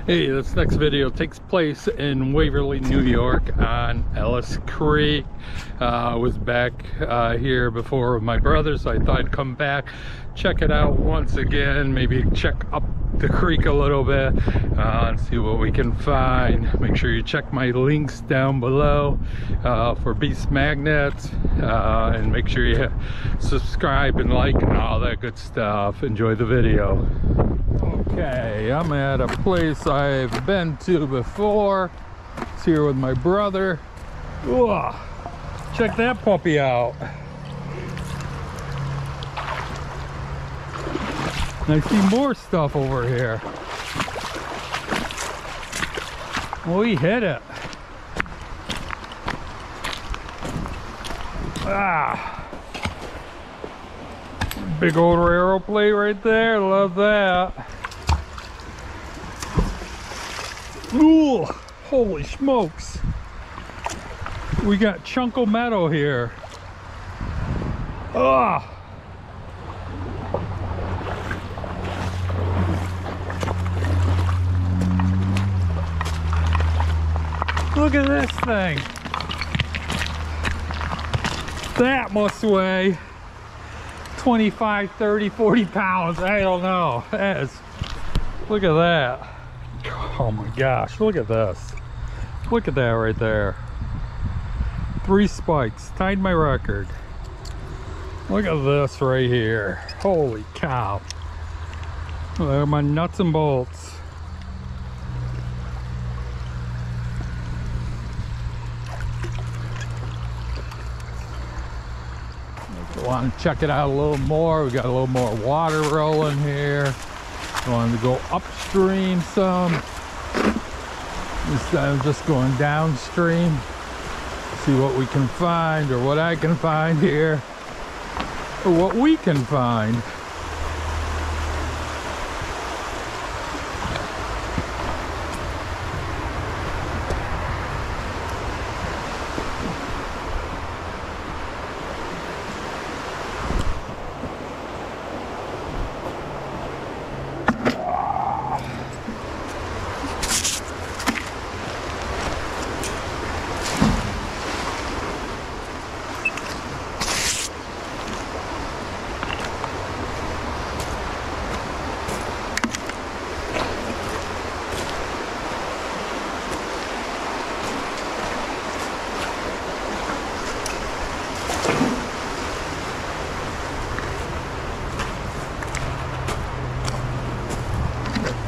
Hey, this next video takes place in Waverly, New York on Ellis Creek. I was back here before with my brother, so I thought I'd come back, check it out once again, maybe check up the creek a little bit and see what we can find. Make sure you check my links down below for beast magnets, and make sure you subscribe and like and all that good stuff. Enjoy the video. Okay, I'm at a place I've been to before. It's here with my brother. Ugh, check that puppy out. And I see more stuff over here. Oh, he hit it. Ah, big old railroad plate right there. Love that. Ooh, holy smokes. We got chunko metal here. Ah. Look at this thing. That must weigh 25, 30, 40 pounds. I don't know. That is, look at that. Oh my gosh, look at this. Look at that right there. 3 spikes, tied my record. Look at this right here. Holy cow. They're my nuts and bolts. If you want to check it out a little more, we got a little more water rolling here. Wanted to go upstream some. Instead of just going downstream. See what we can find, or what I can find here, or what we can find.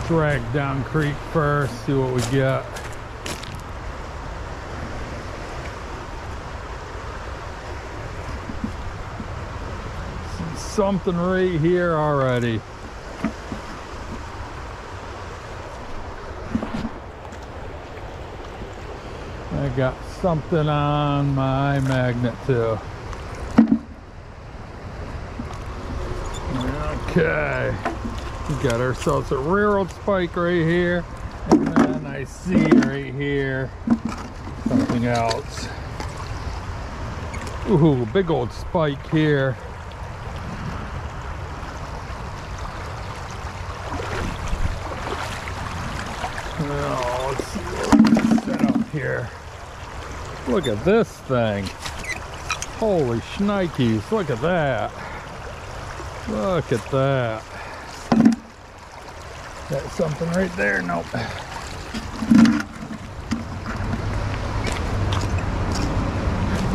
Drag down creek first, see what we get. See something right here already. I got something on my magnet too. Okay. We got ourselves a railroad spike right here, and then I see right here something else. Ooh, big old spike here. Now, let's see what we can set up here. Look at this thing. Holy shnikes, look at that. Look at that. Got something right there. Nope.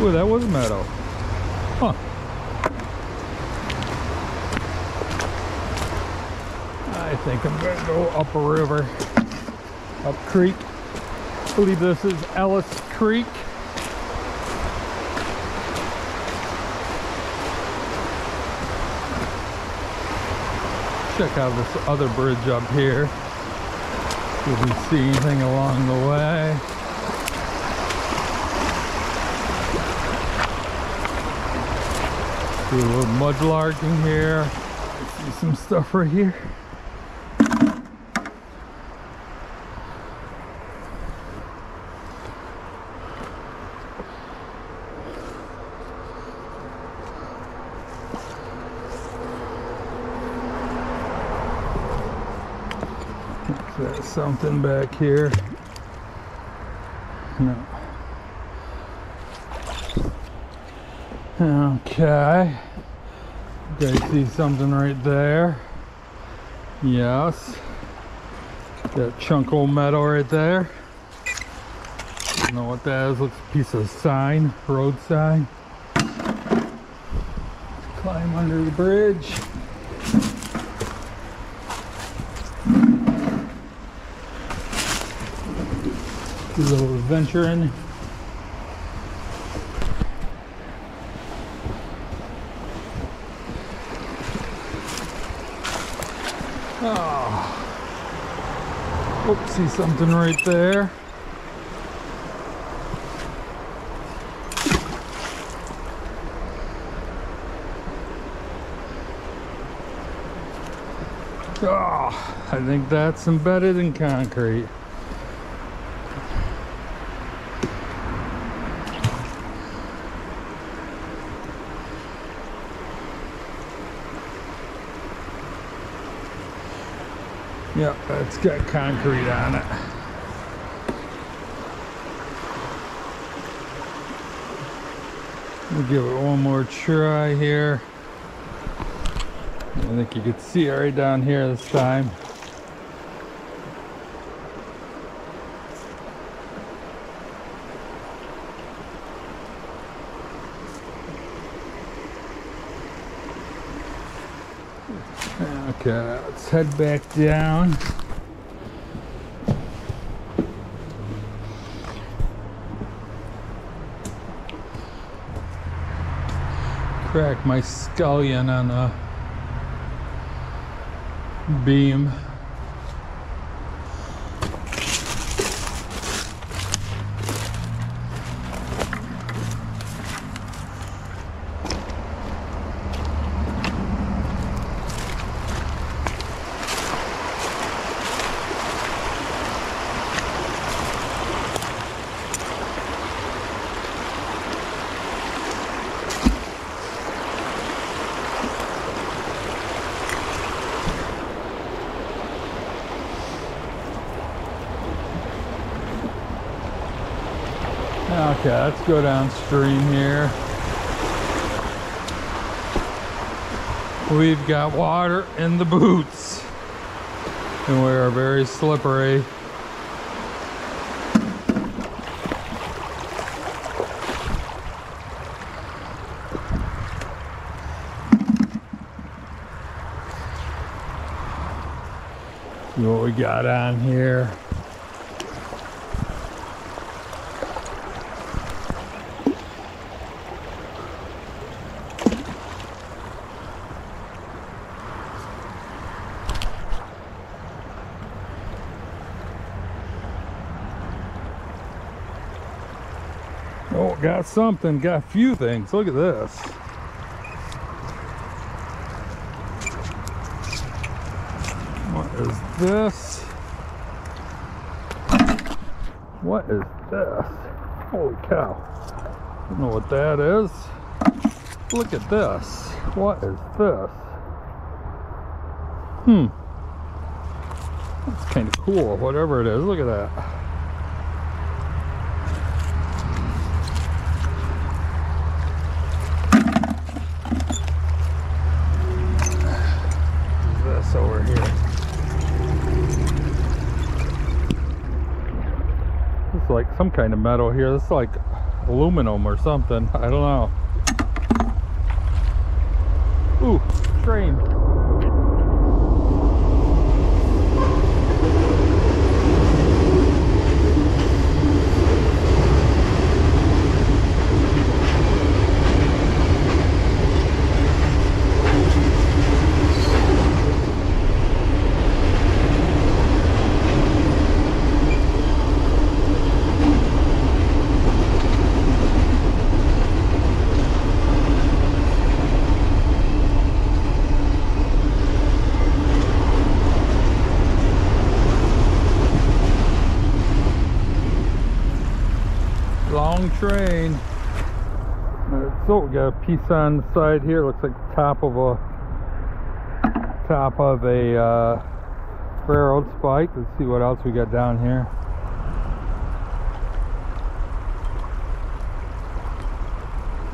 Ooh, that was metal. Huh. I think I'm gonna go up a river. Up creek. I believe this is Ellis Creek. Check out this other bridge up here. If we see anything along the way. See a little mudlarking here. See some stuff right here. Got something back here. No. Okay. You guys see something right there? Yes. That chunk of metal right there. Don't know what that is. Looks like a piece of sign, road sign. Climb under the bridge. Do a little adventuring. Oh. Oops, see something right there. Oh, I think that's embedded in concrete. Yep, it's got concrete on it. We'll give it one more try here. I think you can see it right down here this time. Okay, let's head back down. Crack my scullion on the beam. Okay, let's go downstream here. We've got water in the boots, and we are very slippery. See what we got on here. Oh, got something, got a few things. Look at this. What is this? What is this? Holy cow. I don't know what that is. Look at this. What is this? That's kind of cool, whatever it is. Look at that. Over here. It's like some kind of metal here. This is like aluminum or something. I don't know. Ooh, train. Long train. So we got a piece on the side here. Looks like the top of a railroad spike. Let's see what else we got down here.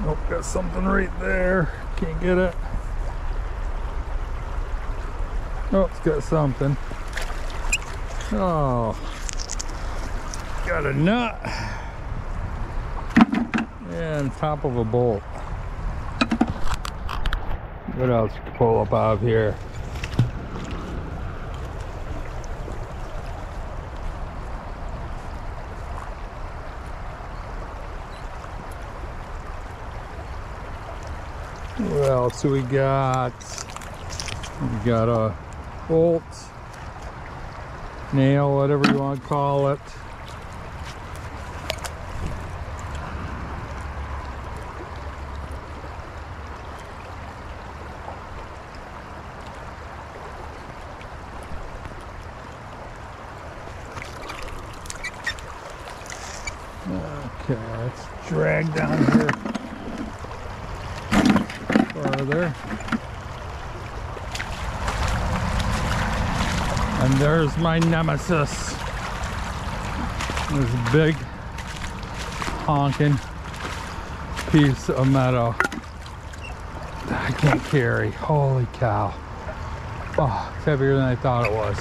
Oh, got something right there. Can't get it. Oh, it's got something. Oh, got a nut and top of a bolt. What else can pull up out of here? What else do we got? We got a bolt, nail, whatever you want to call it. Okay, let's drag down here further. And there's my nemesis. This big honking piece of metal I can't carry. Holy cow. Oh, it's heavier than I thought it was.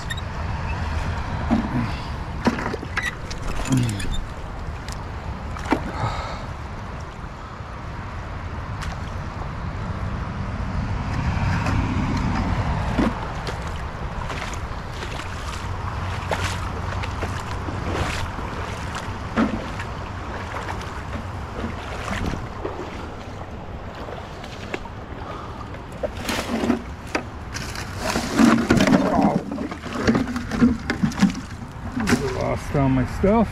All my stuff.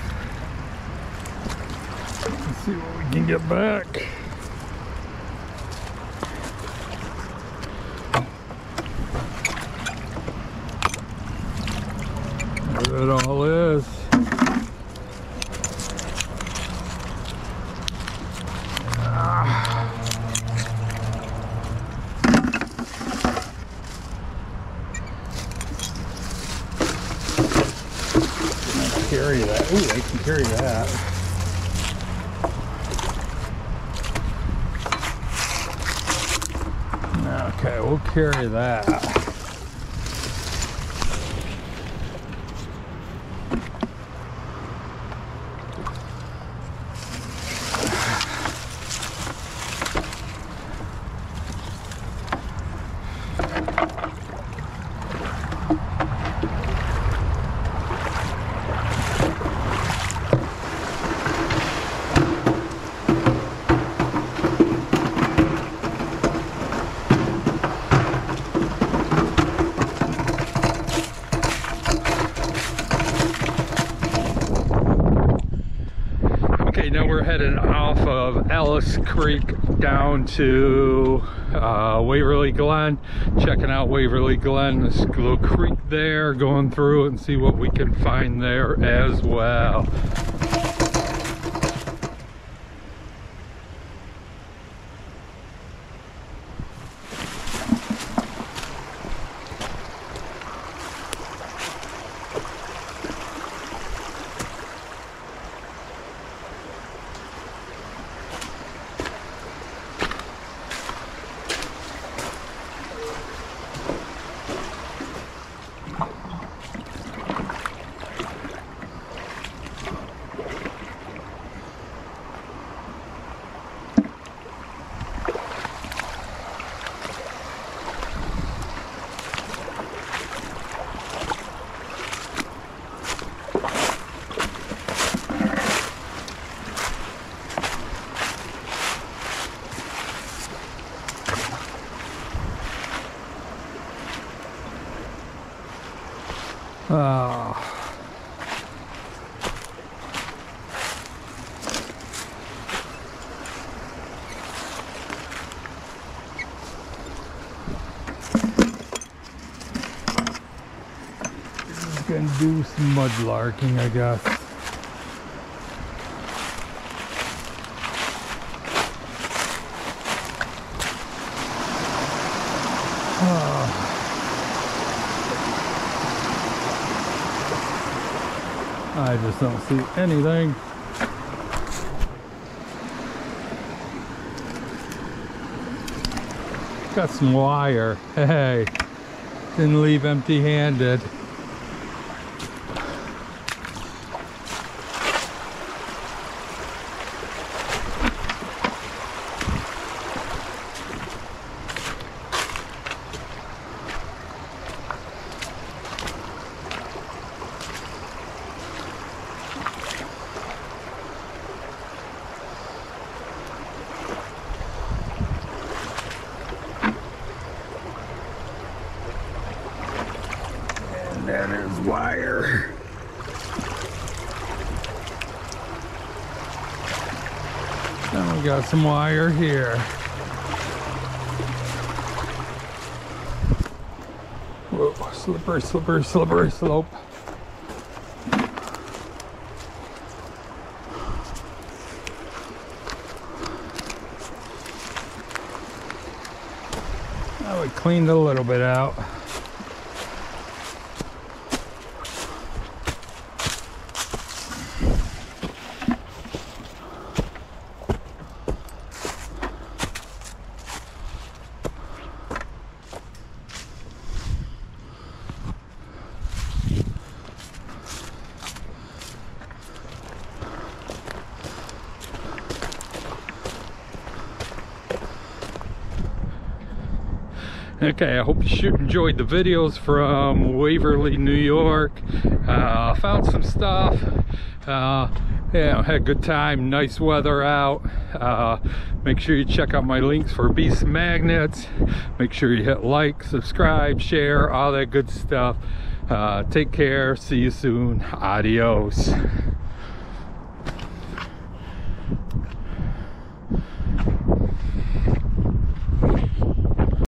Let's see what we can get back. There it all is. Carry that. Ooh, I can carry that. Okay, we'll carry that. Now we're heading off of Ellis Creek down to Waverly Glen, checking out Waverly Glen, this little creek there, going through it and see what we can find there as well. Gonna do some mudlarking, I guess. I just don't see anything. Got some wire. Hey, didn't leave empty-handed. That is wire. Now we got some wire here. Whoa, slippery, slippery, slippery slope. Now we cleaned a little bit out. Okay, I hope you enjoyed the videos from Waverly, New York. Found some stuff. Yeah, had a good time, nice weather out. Make sure you check out my links for beast magnets. Make sure you hit like, subscribe, share, all that good stuff. Take care, see you soon, adios.